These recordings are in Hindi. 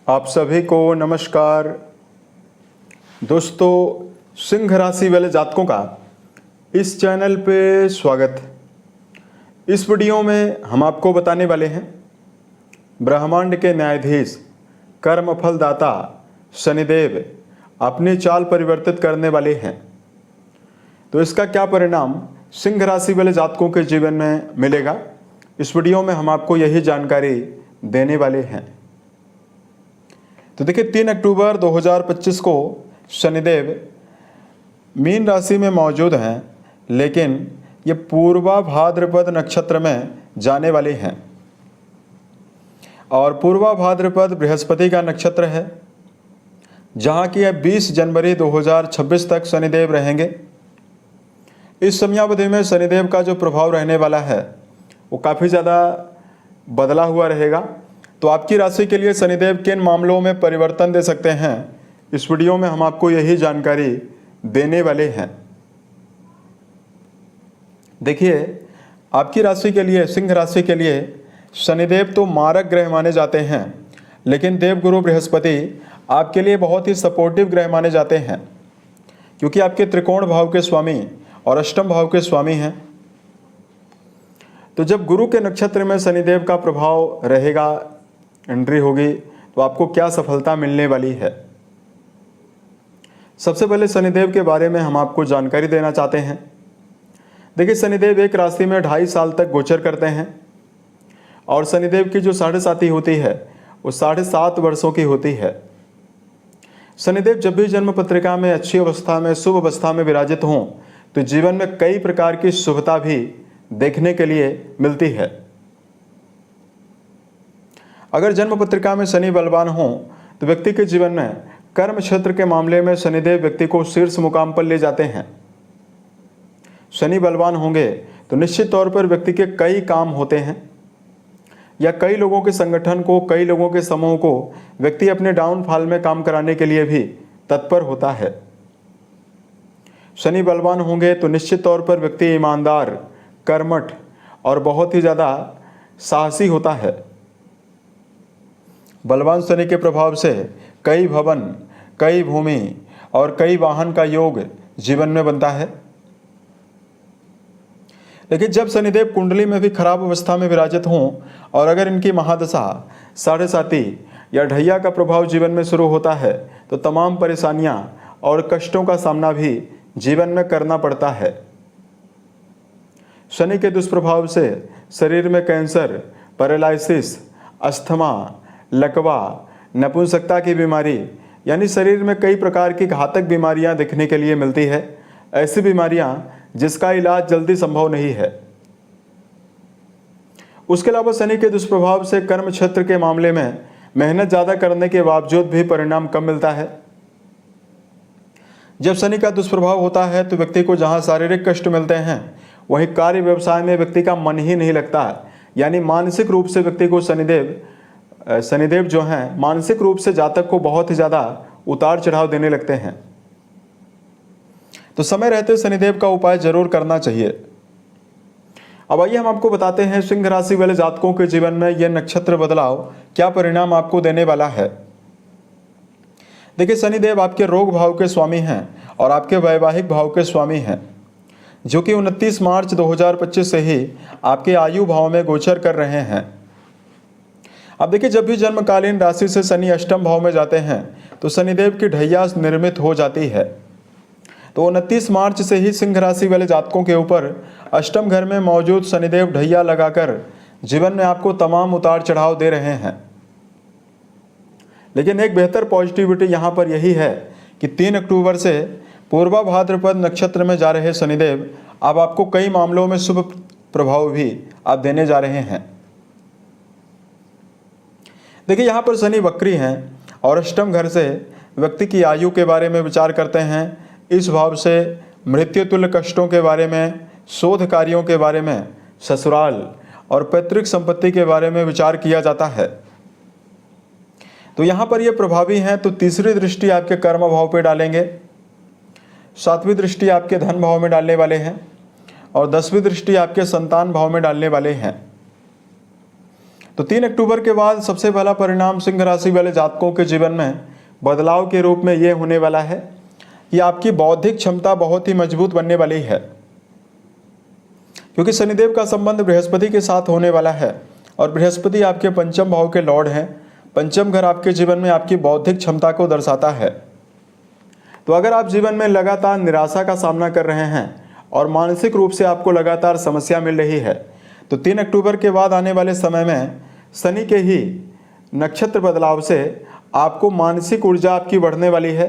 आप सभी को नमस्कार। दोस्तों, सिंह राशि वाले जातकों का इस चैनल पे स्वागत है। इस वीडियो में हम आपको बताने वाले हैं ब्रह्मांड के न्यायाधीश कर्मफल दाता शनिदेव अपनी चाल परिवर्तित करने वाले हैं। तो इसका क्या परिणाम सिंह राशि वाले जातकों के जीवन में मिलेगा, इस वीडियो में हम आपको यही जानकारी देने वाले हैं। तो देखिए, 3 अक्टूबर 2025 को शनिदेव मीन राशि में मौजूद हैं, लेकिन ये पूर्वा भाद्रपद नक्षत्र में जाने वाले हैं और पूर्वा भाद्रपद बृहस्पति का नक्षत्र है, जहाँ की 20 जनवरी 2026 तक शनिदेव रहेंगे। इस समयावधि में शनिदेव का जो प्रभाव रहने वाला है वो काफ़ी ज़्यादा बदला हुआ रहेगा। तो आपकी राशि के लिए शनिदेव किन मामलों में परिवर्तन दे सकते हैं, इस वीडियो में हम आपको यही जानकारी देने वाले हैं। देखिए, आपकी राशि के लिए, सिंह राशि के लिए शनिदेव तो मारक ग्रह माने जाते हैं, लेकिन देवगुरु बृहस्पति आपके लिए बहुत ही सपोर्टिव ग्रह माने जाते हैं, क्योंकि आपके त्रिकोण भाव के स्वामी और अष्टम भाव के स्वामी हैं। तो जब गुरु के नक्षत्र में शनिदेव का प्रभाव रहेगा, एंट्री होगी, तो आपको क्या सफलता मिलने वाली है। सबसे पहले शनिदेव के बारे में हम आपको जानकारी देना चाहते हैं। देखिए, शनिदेव एक राशि में 2.5 साल तक गोचर करते हैं और शनिदेव की जो 7.5 होती है वो 7.5 वर्षों की होती है। शनिदेव जब भी जन्म पत्रिका में अच्छी अवस्था में, शुभ अवस्था में विराजित हों, तो जीवन में कई प्रकार की शुभता भी देखने के लिए मिलती है। अगर जन्म पत्रिका में शनि बलवान हो तो व्यक्ति के जीवन में कर्म क्षेत्र के मामले में शनिदेव व्यक्ति को शीर्ष मुकाम पर ले जाते हैं। शनि बलवान होंगे तो निश्चित तौर पर व्यक्ति के कई काम होते हैं, या कई लोगों के संगठन को, कई लोगों के समूह को व्यक्ति अपने डाउनफॉल में काम कराने के लिए भी तत्पर होता है। शनि बलवान होंगे तो निश्चित तौर पर व्यक्ति ईमानदार, कर्मठ और बहुत ही ज़्यादा साहसी होता है। बलवान शनि के प्रभाव से कई भवन, कई भूमि और कई वाहन का योग जीवन में बनता है। लेकिन जब शनिदेव कुंडली में भी खराब अवस्था में विराजित हों और अगर इनकी महादशा 7.5 या ढैया का प्रभाव जीवन में शुरू होता है, तो तमाम परेशानियां और कष्टों का सामना भी जीवन में करना पड़ता है। शनि के दुष्प्रभाव से शरीर में कैंसर, पैरालिसिस, अस्थमा, लकवा, नपुंसकता की बीमारी, यानी शरीर में कई प्रकार की घातक बीमारियां देखने के लिए मिलती है। ऐसी बीमारियां जिसका इलाज जल्दी संभव नहीं है। उसके अलावा शनि के दुष्प्रभाव से कर्म क्षेत्र के मामले में मेहनत ज़्यादा करने के बावजूद भी परिणाम कम मिलता है। जब शनि का दुष्प्रभाव होता है तो व्यक्ति को जहां शारीरिक कष्ट मिलते हैं, वहीं कार्य व्यवसाय में व्यक्ति का मन ही नहीं लगता है। यानी मानसिक रूप से व्यक्ति को शनिदेव जो हैं, मानसिक रूप से जातक को बहुत ही ज़्यादा उतार चढ़ाव देने लगते हैं। तो समय रहते शनिदेव का उपाय जरूर करना चाहिए। अब आइए हम आपको बताते हैं सिंह राशि वाले जातकों के जीवन में यह नक्षत्र बदलाव क्या परिणाम आपको देने वाला है। देखिए, शनिदेव आपके रोग भाव के स्वामी हैं और आपके वैवाहिक भाव के स्वामी हैं, जो कि 29 मार्च 2025 से ही आपके आयु भाव में गोचर कर रहे हैं। अब देखिए, जब भी जन्मकालीन राशि से शनि अष्टम भाव में जाते हैं तो शनिदेव की ढैया निर्मित हो जाती है। तो 29 मार्च से ही सिंह राशि वाले जातकों के ऊपर अष्टम घर में मौजूद शनिदेव ढैया लगाकर जीवन में आपको तमाम उतार चढ़ाव दे रहे हैं। लेकिन एक बेहतर पॉजिटिविटी यहाँ पर यही है कि 3 अक्टूबर से पूर्वा भाद्रपद नक्षत्र में जा रहे शनिदेव अब आपको कई मामलों में शुभ प्रभाव भी आप देने जा रहे हैं। देखिए, यहाँ पर शनि वक्री हैं और अष्टम घर से व्यक्ति की आयु के बारे में विचार करते हैं। इस भाव से मृत्युतुल्य कष्टों के बारे में, शोध कार्यों के बारे में, ससुराल और पैतृक संपत्ति के बारे में विचार किया जाता है। तो यहाँ पर ये प्रभावी हैं, तो तीसरी दृष्टि आपके कर्म भाव पे डालेंगे, 7वीं दृष्टि आपके धन भाव में डालने वाले हैं और 10वीं दृष्टि आपके संतान भाव में डालने वाले हैं। तो 3 अक्टूबर के बाद सबसे पहला परिणाम सिंह राशि वाले जातकों के जीवन में बदलाव के रूप में ये होने वाला है कि आपकी बौद्धिक क्षमता बहुत ही मजबूत बनने वाली है, क्योंकि शनिदेव का संबंध बृहस्पति के साथ होने वाला है और बृहस्पति आपके पंचम भाव के लॉर्ड हैं। पंचम घर आपके जीवन में आपकी बौद्धिक क्षमता को दर्शाता है। तो अगर आप जीवन में लगातार निराशा का सामना कर रहे हैं और मानसिक रूप से आपको लगातार समस्या मिल रही है, तो 3 अक्टूबर के बाद आने वाले समय में शनि के ही नक्षत्र बदलाव से आपको मानसिक ऊर्जा आपकी बढ़ने वाली है।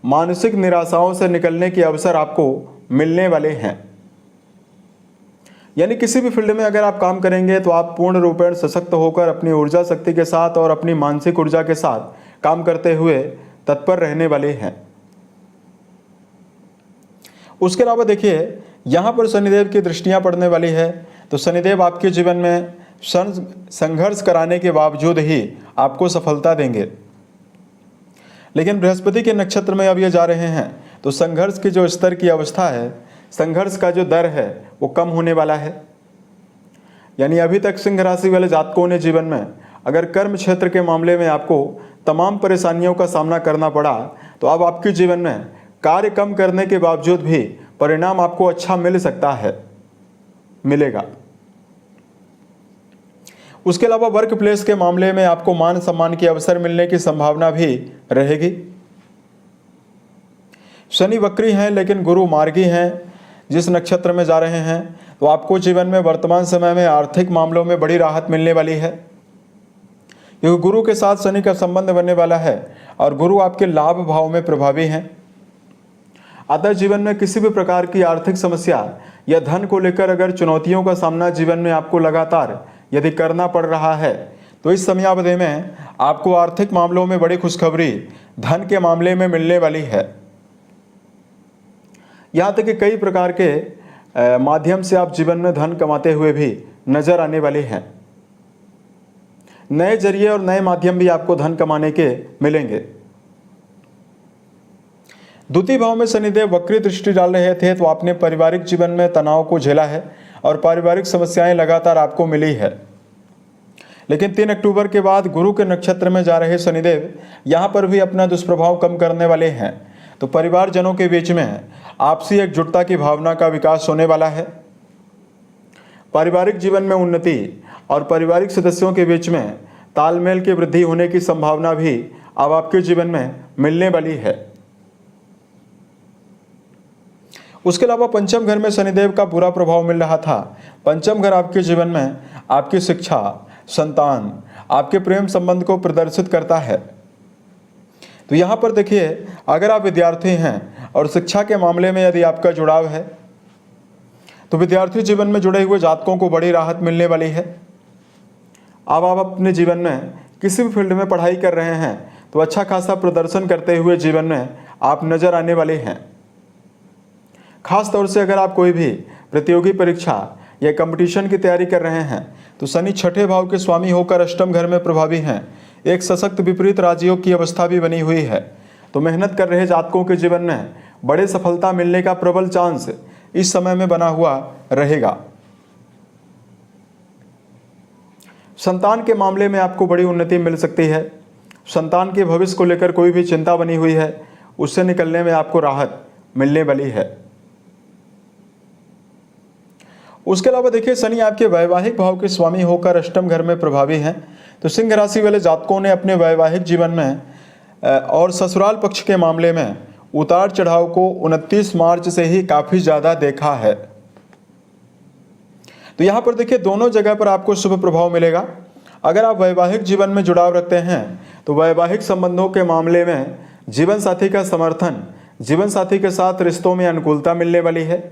मानसिक निराशाओं से निकलने के अवसर आपको मिलने वाले हैं। यानी किसी भी फील्ड में अगर आप काम करेंगे तो आप पूर्ण रूपेण सशक्त होकर अपनी ऊर्जा शक्ति के साथ और अपनी मानसिक ऊर्जा के साथ काम करते हुए तत्पर रहने वाले हैं। उसके अलावा देखिए, यहाँ पर शनिदेव की दृष्टियाँ पड़ने वाली है, तो शनिदेव आपके जीवन में संघर्ष कराने के बावजूद ही आपको सफलता देंगे। लेकिन बृहस्पति के नक्षत्र में अब ये जा रहे हैं तो संघर्ष की जो स्तर की अवस्था है, संघर्ष का जो दर है वो कम होने वाला है। यानी अभी तक सिंह राशि वाले जातकों ने जीवन में अगर कर्म क्षेत्र के मामले में आपको तमाम परेशानियों का सामना करना पड़ा, तो अब आपके जीवन में कार्य कम करने के बावजूद भी परिणाम आपको अच्छा मिल सकता है, मिलेगा। उसके अलावा वर्क प्लेस के मामले में आपको मान सम्मान के अवसर मिलने की संभावना भी रहेगी। शनि वक्री हैं लेकिन गुरु मार्गी हैं, जिस नक्षत्र में जा रहे हैं, तो आपको जीवन में वर्तमान समय में आर्थिक मामलों में बड़ी राहत मिलने वाली है, क्योंकि गुरु के साथ शनि का संबंध बनने वाला है और गुरु आपके लाभ भाव में प्रभावी हैं। अतः जीवन में किसी भी प्रकार की आर्थिक समस्या या धन को लेकर अगर चुनौतियों का सामना जीवन में आपको लगातार यदि करना पड़ रहा है, तो इस समयावधि में आपको आर्थिक मामलों में बड़ी खुशखबरी धन के मामले में मिलने वाली है। यहाँ तक कि कई प्रकार के माध्यम से आप जीवन में धन कमाते हुए भी नजर आने वाले हैं। नए जरिए और नए माध्यम भी आपको धन कमाने के मिलेंगे। द्वितीय भाव में शनिदेव वक्री दृष्टि डाल रहे थे, तो आपने पारिवारिक जीवन में तनाव को झेला है और पारिवारिक समस्याएं लगातार आपको मिली है। लेकिन 3 अक्टूबर के बाद गुरु के नक्षत्र में जा रहे शनिदेव यहाँ पर भी अपना दुष्प्रभाव कम करने वाले हैं, तो परिवारजनों के बीच में आपसी एकजुटता की भावना का विकास होने वाला है। पारिवारिक जीवन में उन्नति और पारिवारिक सदस्यों के बीच में तालमेल की वृद्धि होने की संभावना भी अब आपके जीवन में मिलने वाली है। उसके अलावा पंचम घर में शनिदेव का बुरा प्रभाव मिल रहा था। पंचम घर आपके जीवन में आपकी शिक्षा, संतान, आपके प्रेम संबंध को प्रदर्शित करता है। तो यहाँ पर देखिए, अगर आप विद्यार्थी हैं और शिक्षा के मामले में यदि आपका जुड़ाव है, तो विद्यार्थी जीवन में जुड़े हुए जातकों को बड़ी राहत मिलने वाली है। अब आप अपने जीवन में किसी भी फील्ड में पढ़ाई कर रहे हैं तो अच्छा खासा प्रदर्शन करते हुए जीवन में आप नजर आने वाले हैं। खास तौर से अगर आप कोई भी प्रतियोगी परीक्षा या कंपटीशन की तैयारी कर रहे हैं, तो शनि 6ठे भाव के स्वामी होकर अष्टम घर में प्रभावी हैं। एक सशक्त विपरीत राजयोग की अवस्था भी बनी हुई है, तो मेहनत कर रहे जातकों के जीवन में बड़े सफलता मिलने का प्रबल चांस इस समय में बना हुआ रहेगा। संतान के मामले में आपको बड़ी उन्नति मिल सकती है। संतान के भविष्य को लेकर कोई भी चिंता बनी हुई है, उससे निकलने में आपको राहत मिलने वाली है। उसके अलावा देखिए, शनि आपके वैवाहिक भाव के स्वामी होकर अष्टम घर में प्रभावी हैं, तो सिंह राशि वाले जातकों ने अपने वैवाहिक जीवन में और ससुराल पक्ष के मामले में उतार चढ़ाव को 29 मार्च से ही काफ़ी ज़्यादा देखा है। तो यहाँ पर देखिए, दोनों जगह पर आपको शुभ प्रभाव मिलेगा। अगर आप वैवाहिक जीवन में जुड़ाव रखते हैं तो वैवाहिक संबंधों के मामले में जीवन साथी का समर्थन, जीवन साथी के साथ रिश्तों में अनुकूलता मिलने वाली है।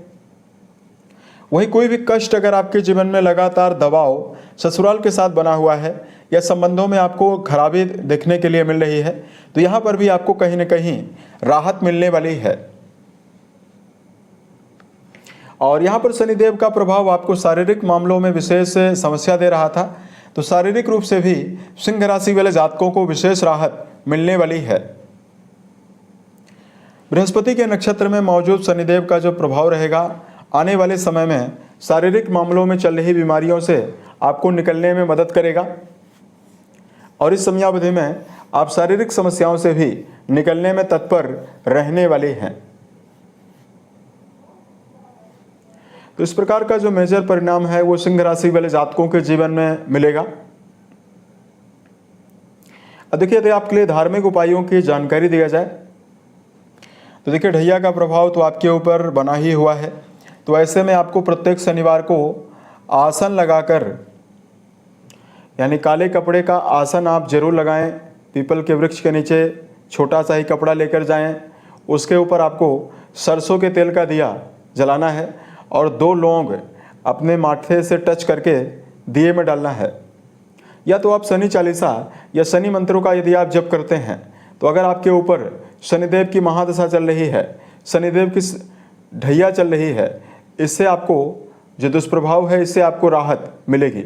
वहीं कोई भी कष्ट अगर आपके जीवन में लगातार दबाव ससुराल के साथ बना हुआ है या संबंधों में आपको खराबी देखने के लिए मिल रही है, तो यहाँ पर भी आपको कहीं न कहीं राहत मिलने वाली है। और यहाँ पर शनिदेव का प्रभाव आपको शारीरिक मामलों में विशेष समस्या दे रहा था, तो शारीरिक रूप से भी सिंह राशि वाले जातकों को विशेष राहत मिलने वाली है। बृहस्पति के नक्षत्र में मौजूद शनिदेव का जो प्रभाव रहेगा, आने वाले समय में शारीरिक मामलों में चल रही बीमारियों से आपको निकलने में मदद करेगा। और इस समयावधि में आप शारीरिक समस्याओं से भी निकलने में तत्पर रहने वाले हैं। तो इस प्रकार का जो मेजर परिणाम है वो सिंह राशि वाले जातकों के जीवन में मिलेगा। अब देखिए, यदि आपके लिए धार्मिक उपायों की जानकारी दिया जाए तो देखिए, ढैया का प्रभाव तो आपके ऊपर बना ही हुआ है। तो ऐसे में आपको प्रत्येक शनिवार को आसन लगाकर, यानी काले कपड़े का आसन आप जरूर लगाएं। पीपल के वृक्ष के नीचे छोटा सा ही कपड़ा लेकर जाएं, उसके ऊपर आपको सरसों के तेल का दिया जलाना है और 2 लौंग अपने माथे से टच करके दिए में डालना है। या तो आप शनि चालीसा या शनि मंत्रों का यदि आप जप करते हैं तो अगर आपके ऊपर शनिदेव की महादशा चल रही है, शनिदेव की ढैया चल रही है, इससे आपको जो दुष्प्रभाव है इससे आपको राहत मिलेगी।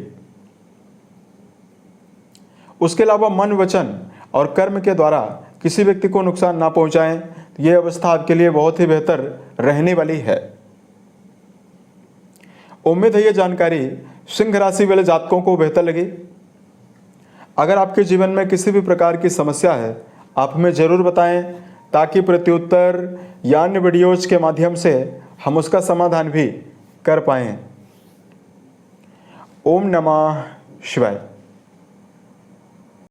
उसके अलावा मन, वचन और कर्म के द्वारा किसी व्यक्ति को नुकसान ना पहुंचाएं, ये अवस्था आपके लिए बहुत ही बेहतर रहने वाली है। उम्मीद है ये जानकारी सिंह राशि वाले जातकों को बेहतर लगी। अगर आपके जीवन में किसी भी प्रकार की समस्या है आप हमें ज़रूर बताएं, ताकि प्रत्युत्तर या अन्य वीडियोज के माध्यम से हम उसका समाधान भी कर पाएं। ओम नमः शिवाय।